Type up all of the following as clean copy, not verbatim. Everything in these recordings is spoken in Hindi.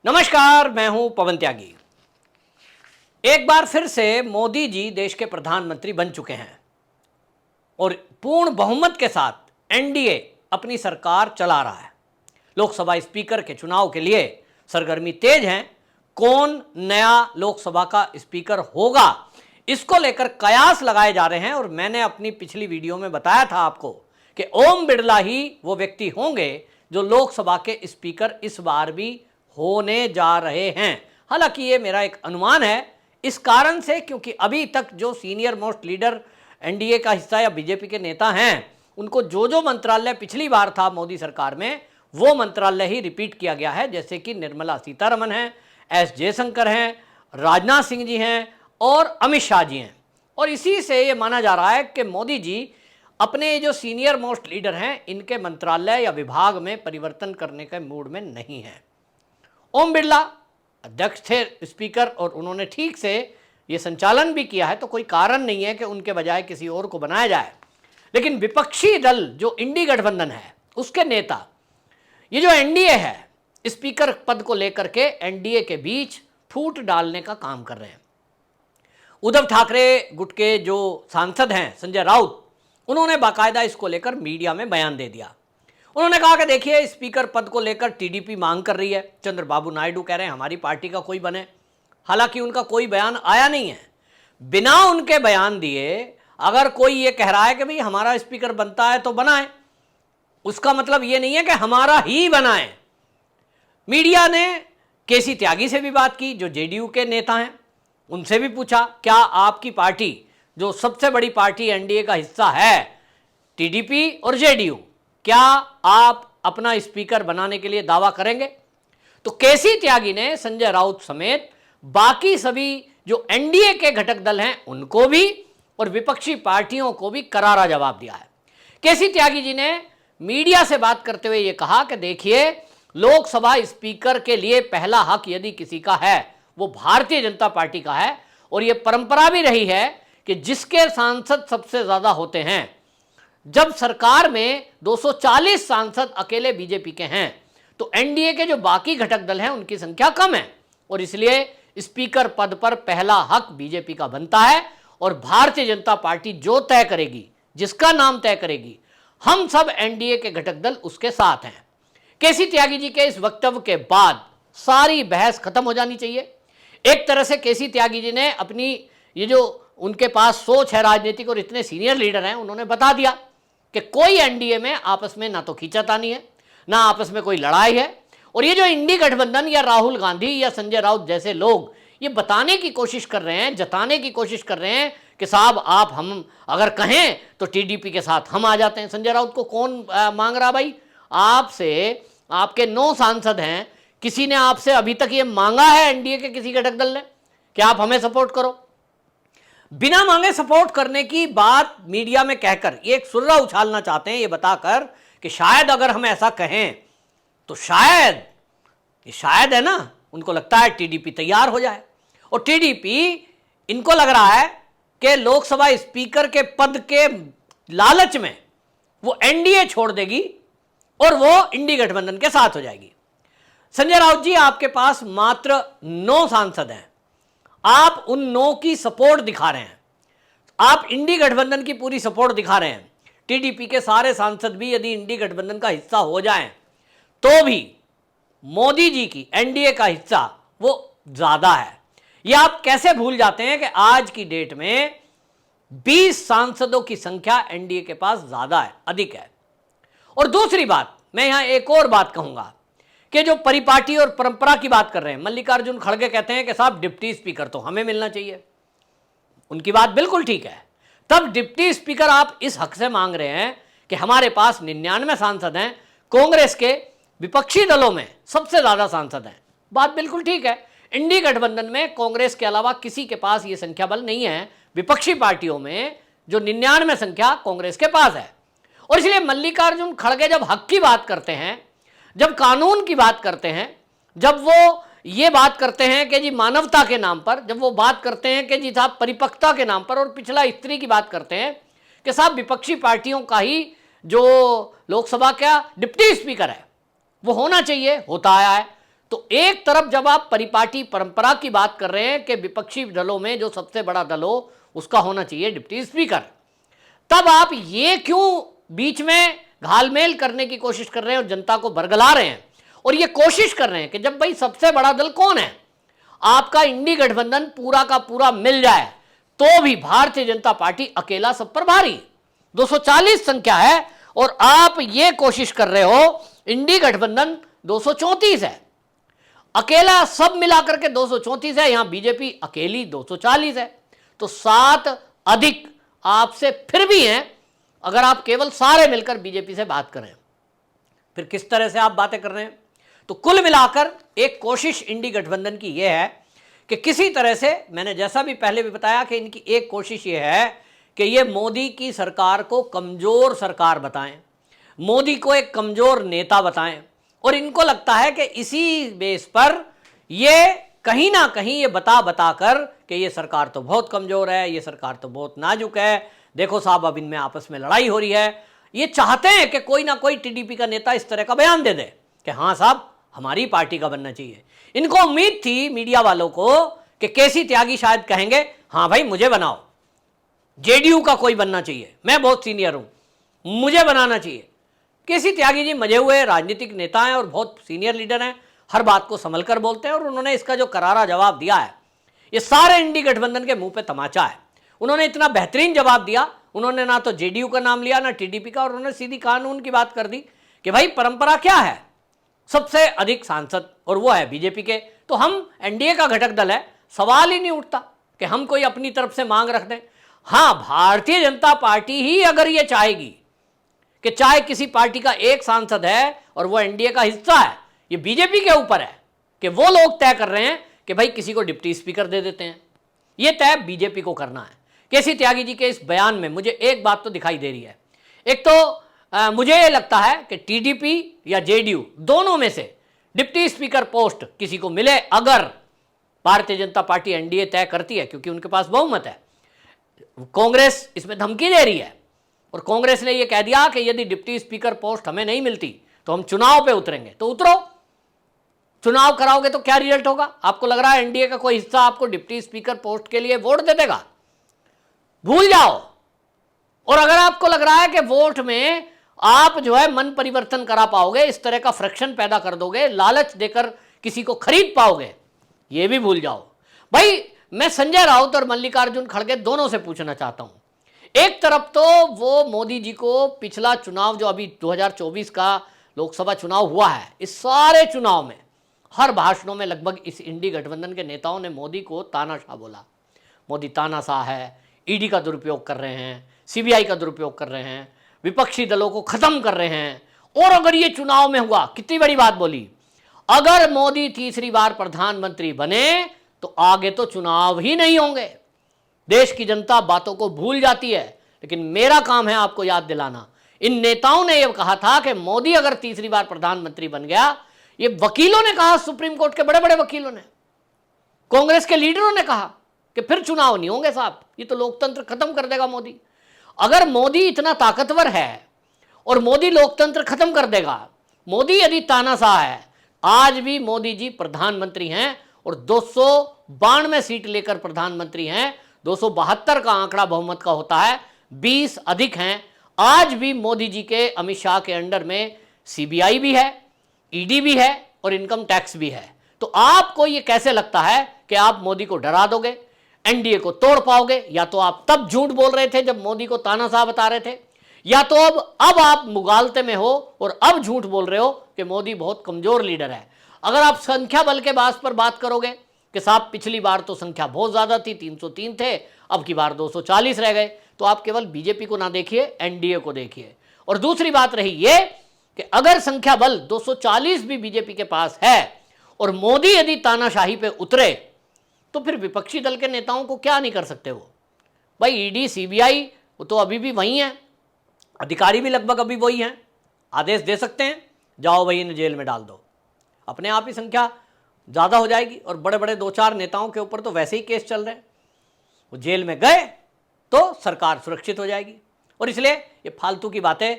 नमस्कार, मैं हूं पवन त्यागी। एक बार फिर से मोदी जी देश के प्रधानमंत्री बन चुके हैं और पूर्ण बहुमत के साथ एनडीए अपनी सरकार चला रहा है। लोकसभा स्पीकर के चुनाव के लिए सरगर्मी तेज है। कौन नया लोकसभा का स्पीकर होगा, इसको लेकर कयास लगाए जा रहे हैं और मैंने अपनी पिछली वीडियो में बताया था आपको कि ओम बिरला ही वो व्यक्ति होंगे जो लोकसभा के स्पीकर इस बार भी होने जा रहे हैं। हालांकि ये मेरा एक अनुमान है, इस कारण से क्योंकि अभी तक जो सीनियर मोस्ट लीडर एनडीए का हिस्सा या बीजेपी के नेता हैं, उनको जो मंत्रालय पिछली बार था मोदी सरकार में, वो मंत्रालय ही रिपीट किया गया है। जैसे कि निर्मला सीतारमण हैं, एस जयशंकर हैं, राजनाथ सिंह जी हैं और अमित शाह जी हैं। और इसी से ये माना जा रहा है कि मोदी जी अपने जो सीनियर मोस्ट लीडर हैं, इनके मंत्रालय या विभाग में परिवर्तन करने के मूड में नहीं है। ओम बिरला अध्यक्ष थे स्पीकर और उन्होंने ठीक से ये संचालन भी किया है, तो कोई कारण नहीं है कि उनके बजाय किसी और को बनाया जाए। लेकिन विपक्षी दल जो इंडी गठबंधन है, उसके नेता ये जो एनडीए है, स्पीकर पद को लेकर के एनडीए के बीच फूट डालने का काम कर रहे हैं। उद्धव ठाकरे गुट के जो सांसद हैं संजय राउत, उन्होंने बाकायदा इसको लेकर मीडिया में बयान दे दिया। उन्होंने कहा कि देखिए, स्पीकर पद को लेकर टीडीपी मांग कर रही है, चंद्रबाबू नायडू कह रहे हैं हमारी पार्टी का कोई बने। हालांकि उनका कोई बयान आया नहीं है। बिना उनके बयान दिए अगर कोई ये कह रहा है कि भाई हमारा स्पीकर बनता है तो बनाए, उसका मतलब ये नहीं है कि हमारा ही बनाए। मीडिया ने केसी त्यागी से भी बात की, जो जेडीयू के नेता हैं, उनसे भी पूछा क्या आपकी पार्टी, जो सबसे बड़ी पार्टी एनडीए का हिस्सा है, टीडीपी और जेडीयू, क्या आप अपना स्पीकर बनाने के लिए दावा करेंगे? तो केसी त्यागी ने संजय राउत समेत बाकी सभी जो एनडीए के घटक दल हैं उनको भी और विपक्षी पार्टियों को भी करारा जवाब दिया है। केसी त्यागी जी ने मीडिया से बात करते हुए यह कहा कि देखिए, लोकसभा स्पीकर के लिए पहला हक यदि किसी का है वो भारतीय जनता पार्टी का है। और यह परंपरा भी रही है कि जिसके सांसद सबसे ज्यादा होते हैं, जब सरकार में 240 सांसद अकेले बीजेपी के हैं तो एनडीए के जो बाकी घटक दल हैं उनकी संख्या कम है और इसलिए स्पीकर पद पर पहला हक बीजेपी का बनता है और भारतीय जनता पार्टी जो तय करेगी, जिसका नाम तय करेगी, हम सब एनडीए के घटक दल उसके साथ हैं। केसी त्यागी जी के इस वक्तव्य के बाद सारी बहस खत्म हो जानी चाहिए। एक तरह से केसी त्यागी जी ने अपनी ये जो उनके पास सोच है राजनीतिक और इतने सीनियर लीडर हैं, उन्होंने बता दिया कि कोई एनडीए में आपस में ना तो खींचातानी है, ना आपस में कोई लड़ाई है। और ये जो इंडी गठबंधन या राहुल गांधी या संजय राउत जैसे लोग ये बताने की कोशिश कर रहे हैं, जताने की कोशिश कर रहे हैं कि साहब आप हम अगर कहें तो टीडीपी के साथ हम आ जाते हैं। संजय राउत को कौन मांग रहा भाई? आपसे आपके 9 सांसद हैं, किसी ने आपसे अभी तक ये मांगा है एनडीए के किसी घटक दल ने कि आप हमें सपोर्ट करो? बिना मांगे सपोर्ट करने की बात मीडिया में कहकर ये एक सुर्रा उछालना चाहते हैं, ये बताकर कि शायद अगर हम ऐसा कहें तो शायद, ये शायद है ना, उनको लगता है टीडीपी तैयार हो जाए। और टीडीपी, इनको लग रहा है कि लोकसभा स्पीकर के पद के लालच में वो एनडीए छोड़ देगी और वो इंडी गठबंधन के साथ हो जाएगी। संजय राउत जी, आपके पास मात्र 9 सांसद हैं, आप उन 9 की सपोर्ट दिखा रहे हैं, आप इंडी गठबंधन की पूरी सपोर्ट दिखा रहे हैं। टीडीपी के सारे सांसद भी यदि इंडी गठबंधन का हिस्सा हो जाएं तो भी मोदी जी की एनडीए का हिस्सा वो ज्यादा है। ये आप कैसे भूल जाते हैं कि आज की डेट में 20 सांसदों की संख्या एनडीए के पास ज्यादा है, अधिक है। और दूसरी बात, मैं यहां एक और बात कहूंगा कि जो परिपाटी और परंपरा की बात कर रहे हैं, मल्लिकार्जुन खड़गे कहते हैं कि साहब डिप्टी स्पीकर तो हमें मिलना चाहिए। उनकी बात बिल्कुल ठीक है। तब डिप्टी स्पीकर आप इस हक से मांग रहे हैं कि हमारे पास 99 सांसद हैं, कांग्रेस के विपक्षी दलों में सबसे ज्यादा सांसद हैं। बात बिल्कुल ठीक है। इंडी गठबंधन में कांग्रेस के अलावा किसी के पास यह संख्या बल नहीं है। विपक्षी पार्टियों में जो 99 संख्या कांग्रेस के पास है। और इसलिए मल्लिकार्जुन खड़गे जब हक की बात करते हैं, जब कानून की बात करते हैं, जब वो ये बात करते हैं कि जी मानवता के नाम पर, जब वो बात करते हैं कि जी साहब परिपक्वता के नाम पर, और पिछला स्त्री की बात करते हैं कि साहब विपक्षी पार्टियों का ही जो लोकसभा का डिप्टी स्पीकर है वो होना चाहिए, होता आया है, तो एक तरफ जब आप परिपाटी परंपरा की बात कर रहे हैं कि विपक्षी दलों में जो सबसे बड़ा दल हो उसका होना चाहिए डिप्टी स्पीकर, तब आप ये क्यों बीच में घालमेल करने की कोशिश कर रहे हैं और जनता को बरगला रहे हैं और ये कोशिश कर रहे हैं कि जब भाई सबसे बड़ा दल कौन है, आपका इंडी गठबंधन पूरा का पूरा मिल जाए तो भी भारतीय जनता पार्टी अकेला सब पर भारी, 240 संख्या है और आप ये कोशिश कर रहे हो इंडी गठबंधन 234 है, अकेला सब मिलाकर के 234 है, यहां बीजेपी अकेली 240 है, तो 7 अधिक आपसे फिर भी हैं अगर आप केवल सारे मिलकर बीजेपी से बात करें। फिर किस तरह से आप बातें कर रहे हैं? तो कुल मिलाकर एक कोशिश इंडी गठबंधन की यह है कि किसी तरह से, मैंने जैसा भी पहले भी बताया कि इनकी एक कोशिश यह है कि ये मोदी की सरकार को कमजोर सरकार बताएं, मोदी को एक कमजोर नेता बताएं और इनको लगता है कि इसी बेस पर ये कहीं ना कहीं ये बता कर कि ये सरकार तो बहुत कमजोर है, ये सरकार तो बहुत नाजुक है, देखो साहब अब इनमें आपस में लड़ाई हो रही है। ये चाहते हैं कि कोई ना कोई टीडीपी का नेता इस तरह का बयान दे दे कि हाँ साहब हमारी पार्टी का बनना चाहिए। इनको उम्मीद थी मीडिया वालों को कि केसी त्यागी शायद कहेंगे हाँ भाई मुझे बनाओ, जेडीयू का कोई बनना चाहिए, मैं बहुत सीनियर हूं, मुझे बनाना चाहिए। केसी त्यागी जी मजे हुए राजनीतिक नेता हैं और बहुत सीनियर लीडर हैं, हर बात को संभल कर बोलते हैं और उन्होंने इसका जो करारा जवाब दिया है ये सारे इंडी गठबंधन के मुंह पे तमाचा है। उन्होंने इतना बेहतरीन जवाब दिया, उन्होंने ना तो जेडीयू का नाम लिया ना टीडीपी का, और उन्होंने सीधी कानून की बात कर दी कि भाई परंपरा क्या है, सबसे अधिक सांसद और वो है बीजेपी के, तो हम एनडीए का घटक दल है, सवाल ही नहीं उठता कि हम कोई अपनी तरफ से मांग रख दें। हाँ, भारतीय जनता पार्टी ही अगर ये चाहेगी कि चाहे किसी पार्टी का एक सांसद है और वो एनडीए का हिस्सा है, ये बीजेपी के ऊपर है कि वो लोग तय कर रहे हैं कि भाई किसी को डिप्टी स्पीकर दे देते हैं, ये तय बीजेपी को करना है। केसी त्यागी जी के इस बयान में मुझे एक बात तो दिखाई दे रही है, एक तो मुझे ये लगता है कि टीडीपी या जेडीयू दोनों में से डिप्टी स्पीकर पोस्ट किसी को मिले अगर भारतीय जनता पार्टी एनडीए तय करती है, क्योंकि उनके पास बहुमत है। कांग्रेस इसमें धमकी दे रही है और कांग्रेस ने यह कह दिया कि यदि डिप्टी स्पीकर पोस्ट हमें नहीं मिलती तो हम चुनाव पे उतरेंगे। तो उतरो, चुनाव कराओगे तो क्या रिजल्ट होगा? आपको लग रहा है एनडीए का कोई हिस्सा आपको डिप्टी स्पीकर पोस्ट के लिए वोट दे देगा? भूल जाओ। और अगर आपको लग रहा है कि वोट में आप जो है मन परिवर्तन करा पाओगे, इस तरह का फ्रैक्शन पैदा कर दोगे, लालच देकर किसी को खरीद पाओगे, यह भी भूल जाओ। भाई मैं संजय राउत और मल्लिकार्जुन खड़गे दोनों से पूछना चाहता हूं। एक तरफ तो वो मोदी जी को पिछला चुनाव जो अभी 2024 का लोकसभा चुनाव हुआ है, इस सारे चुनाव में हर भाषणों में लगभग इस इंडी गठबंधन के नेताओं ने मोदी को तानाशाह बोला। मोदी तानाशाह है, ईडी का दुरुपयोग कर रहे हैं, सीबीआई का दुरुपयोग कर रहे हैं, विपक्षी दलों को खत्म कर रहे हैं। और अगर ये चुनाव में हुआ, कितनी बड़ी बात बोली, अगर मोदी तीसरी बार प्रधानमंत्री बने तो आगे तो चुनाव ही नहीं होंगे। देश की जनता बातों को भूल जाती है, लेकिन मेरा काम है आपको याद दिलाना। इन नेताओं ने यह कहा था कि मोदी अगर तीसरी बार प्रधानमंत्री बन गया, ये वकीलों ने कहा, सुप्रीम कोर्ट के बड़े बड़े वकीलों ने, कांग्रेस के लीडरों ने कहा कि फिर चुनाव नहीं होंगे साहब, ये तो लोकतंत्र खत्म कर देगा मोदी। अगर मोदी इतना ताकतवर है और मोदी लोकतंत्र खत्म कर देगा, मोदी यदि तानाशाह है, आज भी मोदी जी प्रधानमंत्री हैं और 292 सीट लेकर प्रधानमंत्री हैं। 272 का आंकड़ा बहुमत का होता है, 20 अधिक हैं। आज भी मोदी जी के अमित शाह के अंडर में सीबीआई भी है, ईडी भी है और इनकम टैक्स भी है। तो आपको ये कैसे लगता है कि आप मोदी को डरा दोगे, एनडीए को तोड़ पाओगे? या तो आप तब झूठ बोल रहे थे जब मोदी को तानाशाह बता रहे थे, या तो अब आप मुगालते में हो और अब झूठ बोल रहे हो कि मोदी बहुत कमजोर लीडर है। अगर आप संख्या बल के बात पर बात करोगे कि साहब पिछली बार तो संख्या बहुत ज्यादा थी, 303 थे, अब की बार 240 रह गए, तो आप केवल बीजेपी को ना देखिए, एनडीए को देखिए। और दूसरी बात रही ये कि अगर संख्या बल 240 भी बीजेपी के पास है और मोदी यदि तानाशाही पे उतरे तो फिर विपक्षी दल के नेताओं को क्या नहीं कर सकते वो? भाई ईडी सीबीआई वो तो अभी भी वही हैं, अधिकारी भी लगभग अभी वही हैं, आदेश दे सकते हैं जाओ भाई इन्हें जेल में डाल दो, अपने आप ही संख्या ज़्यादा हो जाएगी। और बड़े बड़े 2-4 नेताओं के ऊपर तो वैसे ही केस चल रहे हैं, वो जेल में गए तो सरकार सुरक्षित हो जाएगी। और इसलिए ये फालतू की बातें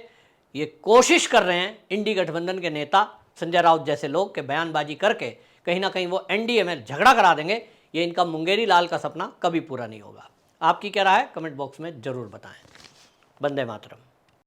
ये कोशिश कर रहे हैं इंडी गठबंधन के नेता संजय राउत जैसे लोग के बयानबाजी करके कहीं ना कहीं वो एनडीए में झगड़ा करा देंगे। ये इनका मुंगेरी लाल का सपना कभी पूरा नहीं होगा। आपकी क्या राय है, कमेंट बॉक्स में जरूर बताएं। वंदे मातरम।